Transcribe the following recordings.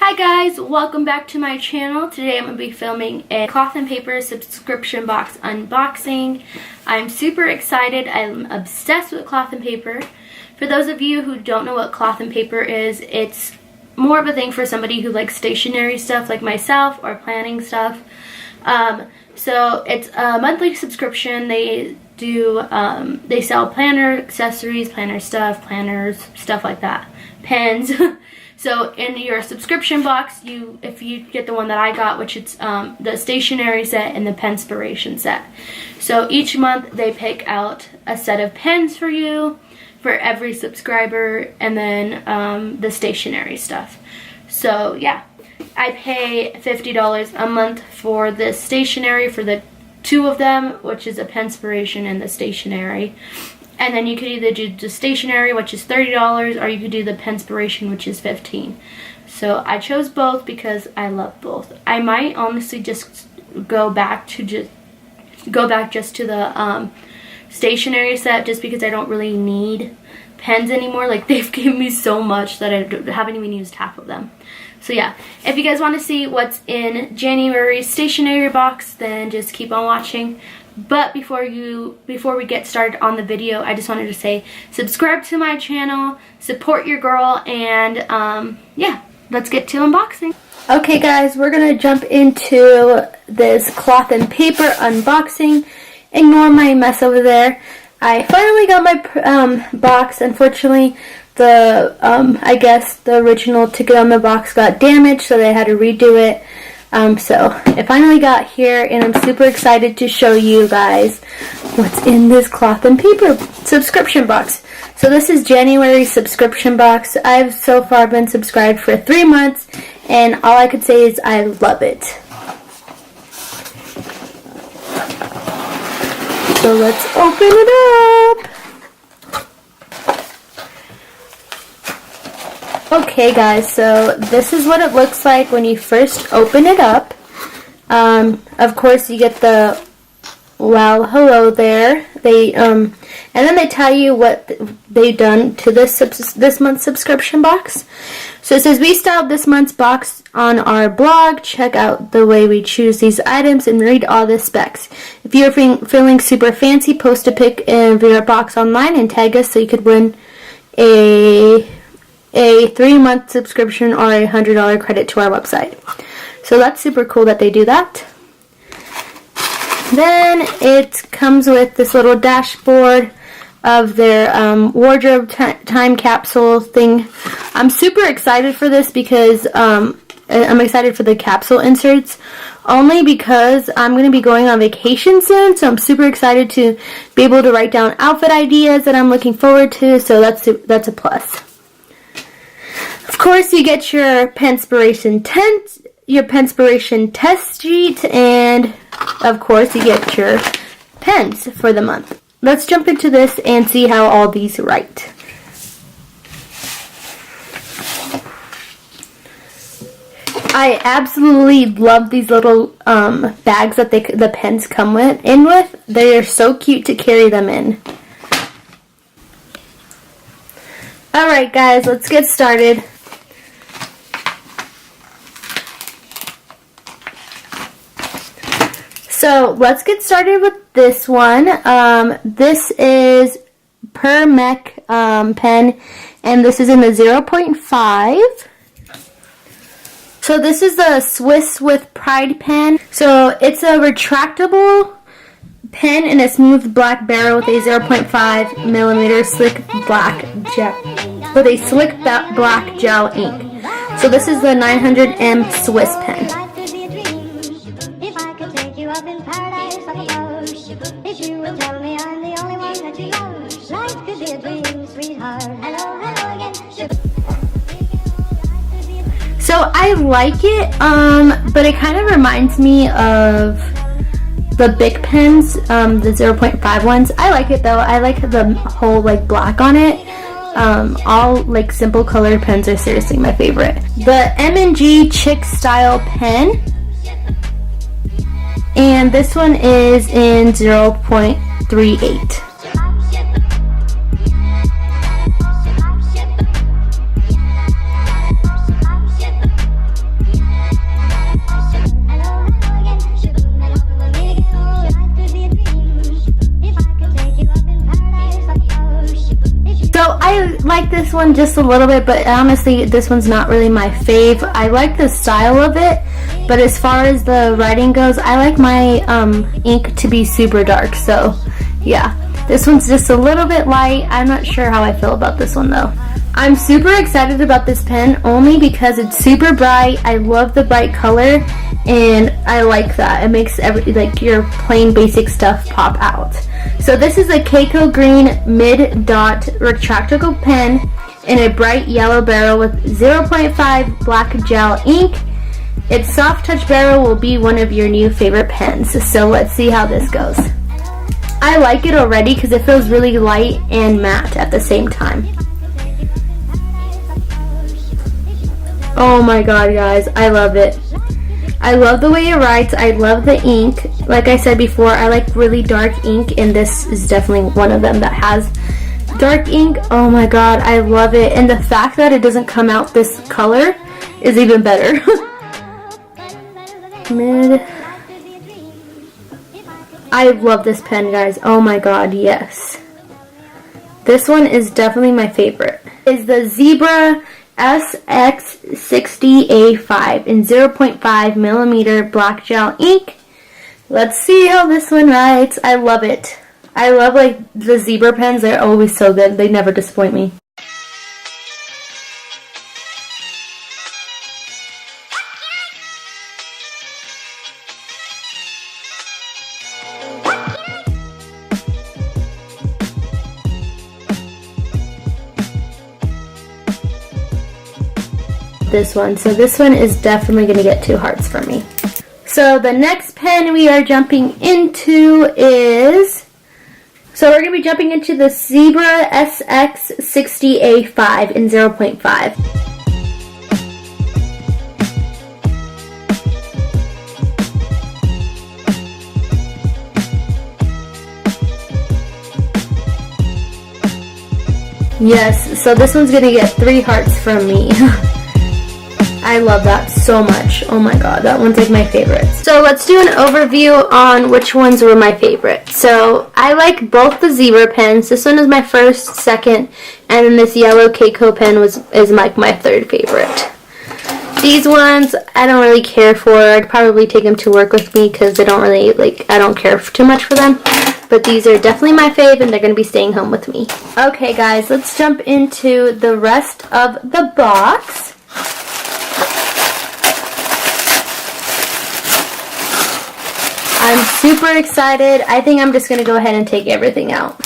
Hi guys, welcome back to my channel. Today I'm going to be filming a cloth and paper subscription box unboxing. I'm super excited. I'm obsessed with cloth and paper. For those of you who don't know what cloth and paper is, it's more of a thing for somebody who likes stationery stuff like myself or planning stuff. So it's a monthly subscription. They sell planner accessories, planner stuff, planners, stuff like that, pens. So in your subscription box, if you get the one that I got, which it's the stationery set and the Penspiration set. So each month they pick out a set of pens for you for every subscriber, and then the stationery stuff. So yeah, I pay $50 a month for the stationery for the two of them, which is a Penspiration and the stationery. And then you could either do the stationery, which is $30, or you could do the Penspiration, which is $15. So I chose both because I love both. I might honestly just go back just to the stationery set, just because I don't really need pens anymore. Like, they've given me so much that I haven't even used half of them. So yeah, if you guys want to see what's in January's stationery box, then just keep on watching. But before we get started on the video, I just wanted to say subscribe to my channel, support your girl, and yeah, let's get to unboxing. Okay guys, we're gonna jump into this cloth and paper unboxing. Ignore my mess over there. I finally got my box. Unfortunately, I guess the original ticket on the box got damaged, so they had to redo it. So it finally got here, and I'm super excited to show you guys what's in this cloth and paper subscription box. So this is January's subscription box. I've so far been subscribed for 3 months, and all I could say is I love it. So let's open it up. Okay guys, so this is what it looks like when you first open it up. Of course you get the wow hello there. And then they tell you what they've done to this month's subscription box. So it says, we styled this month's box on our blog. Check out the way we choose these items and read all the specs. If you're feeling super fancy, post a pic of your box online and tag us so you could win a 3-month subscription or a $100 credit to our website. So that's super cool that they do that. Then it comes with this little dashboard of their wardrobe time capsule thing. I'm super excited for this because I'm excited for the capsule inserts, only because I'm going to be going on vacation soon, so I'm super excited to be able to write down outfit ideas that I'm looking forward to, so that's a plus. Of course, you get your Penspiration test sheet, and of course, you get your pens for the month. Let's jump into this and see how all these write. I absolutely love these little bags that the pens come in with. They are so cute to carry them in. Alright guys, let's get started. So let's get started with this one. This is Per Mech pen, and this is in the 0.5. So this is the Swiss with Pride pen. So it's a retractable pen in a smooth black barrel with a 0.5 millimeter slick black gel ink. So this is the 900M Swiss pen. So I like it, but it kind of reminds me of the Bic pens, the 0.5 ones. I like it though. I like the whole like black on it. All like simple colored pens are seriously my favorite. The M&G Chick Style pen, and this one is in 0.38. this one just a little bit, but honestly, this one's not really my fave. I like the style of it, but as far as the writing goes, I like my ink to be super dark, so yeah. This one's just a little bit light. I'm not sure how I feel about this one though. I'm super excited about this pen only because it's super bright. I love the bright color and I like that. It makes like your plain basic stuff pop out. So this is a Keiko Green mid-dot retractable pen in a bright yellow barrel with 0.5 black gel ink. Its soft touch barrel will be one of your new favorite pens. So let's see how this goes. I like it already because it feels really light and matte at the same time. Oh my god, guys, I love it. I love the way it writes. I love the ink. Like I said before, I like really dark ink, and this is definitely one of them that has dark ink. Oh my god, I love it. And the fact that it doesn't come out this color is even better. Mid. I love this pen, guys. Oh my god, yes. This one is definitely my favorite. It's the Zebra SX60A5 in 0.5 millimeter black gel ink. Let's see how this one writes. I love it. I love like the Zebra pens. They're always so good. They never disappoint me. This one. So this one is definitely going to get 2 hearts from me. So the next pen we are jumping into is, so we're going to be jumping into the Zebra SX60A5 in 0.5. Yes, so this one's going to get 3 hearts from me. I love that so much. Oh my god, that one's like my favorite. So let's do an overview on which ones were my favorite. So I like both the Zebra pens. This one is my first, second, and then this yellow Keiko pen is like my third favorite. These ones I don't really care for. I'd probably take them to work with me because they don't really, like, I don't care too much for them. But these are definitely my fave and they're going to be staying home with me. Okay guys, let's jump into the rest of the box. I'm super excited. I think I'm just going to go ahead and take everything out.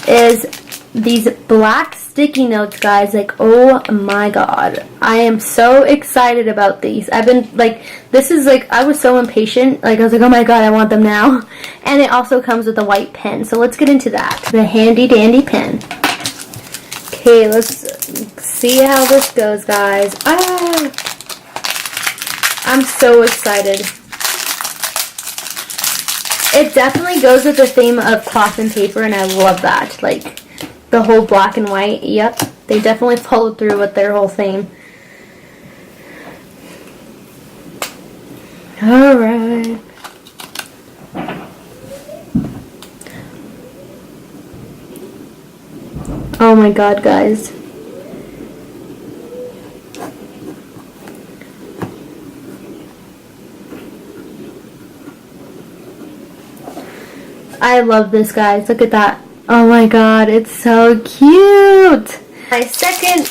Is these black sticky notes, guys. Like, oh my god. I am so excited about these. I've been, like, this is, like, I was so impatient. Like, I was like, oh my god, I want them now. And it also comes with a white pen. So let's get into that. The handy dandy pen. Okay, let's see how this goes, guys. Ah! I'm so excited. It definitely goes with the theme of cloth and paper, and I love that. Like, the whole black and white, yep. They definitely followed through with their whole theme. Alright. Oh my god, guys. I love this, guys. Look at that. Oh my god, it's so cute. My second,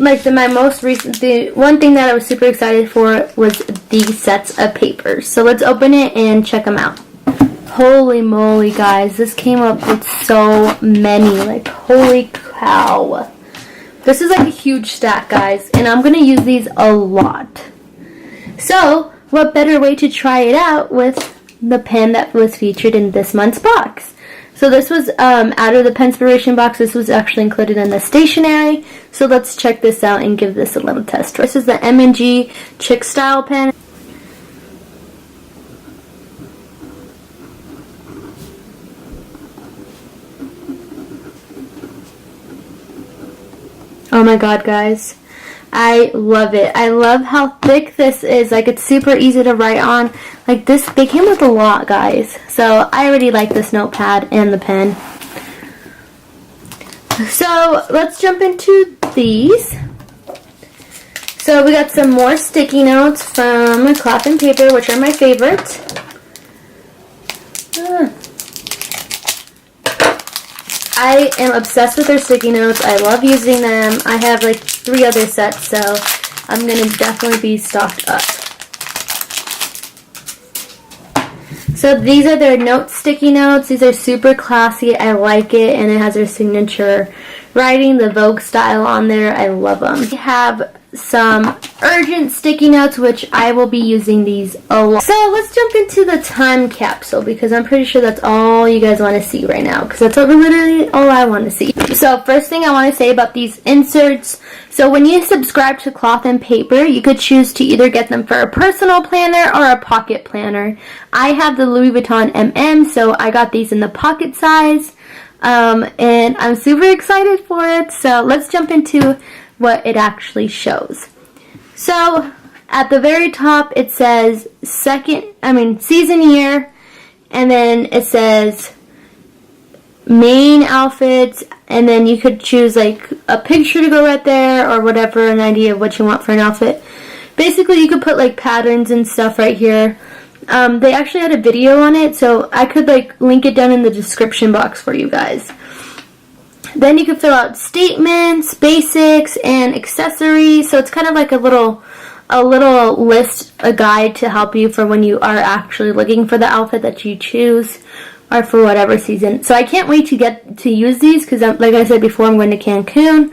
like my most recent, the one thing that I was super excited for was these sets of papers. So let's open it and check them out. Holy moly, guys. This came up with so many. Like, holy cow. This is like a huge stack, guys. And I'm going to use these a lot. So, what better way to try it out with the pen that was featured in this month's box. So this was out of the Penspiration box. This was actually included in the stationery. So let's check this out and give this a little test. This is the M&G Chick Style pen. Oh my god, guys. I love it. I love how thick this is. Like, it's super easy to write on. Like, this, they came with a lot, guys. So I already like this notepad and the pen. So let's jump into these. So we got some more sticky notes from Cloth and Paper, which are my favorite. I am obsessed with their sticky notes. I love using them. I have like 3 other sets, so I'm going to definitely be stocked up. So these are their note sticky notes. These are super classy. I like it, and it has their signature writing, the Vogue style on there. I love them. We have some urgent sticky notes, which I will be using these a lot. So let's jump into the time capsule, because I'm pretty sure that's all you guys want to see right now, because that's literally all I want to see. So first thing I want to say about these inserts, so when you subscribe to Cloth and Paper, you could choose to either get them for a personal planner or a pocket planner. I have the Louis Vuitton MM, so I got these in the pocket size, and I'm super excited for it. So let's jump into what it actually shows. So at the very top it says season year, and then it says main outfits, and then you could choose like a picture to go right there or whatever, an idea of what you want for an outfit. Basically you could put like patterns and stuff right here. They actually had a video on it, so I could like link it down in the description box for you guys. Then you can fill out statements, basics, and accessories. So it's kind of like a little list, a guide to help you for when you are actually looking for the outfit that you choose, or for whatever season. So I can't wait to get to use these, because like I said before, I'm going to Cancun.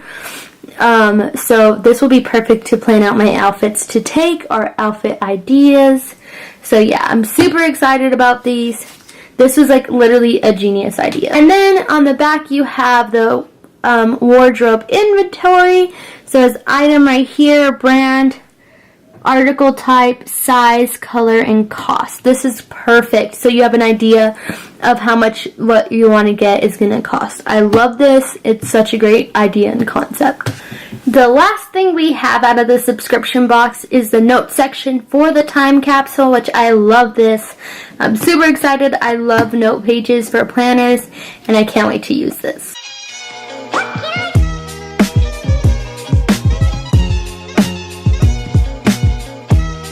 So this will be perfect to plan out my outfits to take, or outfit ideas. So yeah, I'm super excited about these. This was like literally a genius idea. And then on the back you have the wardrobe inventory. So there's item right here, brand, article type, size, color, and cost. This is perfect. So you have an idea of how much what you want to get is going to cost. I love this. It's such a great idea and concept. The last thing we have out of the subscription box is the note section for the time capsule, which I love this. I'm super excited. I love note pages for planners, and I can't wait to use this.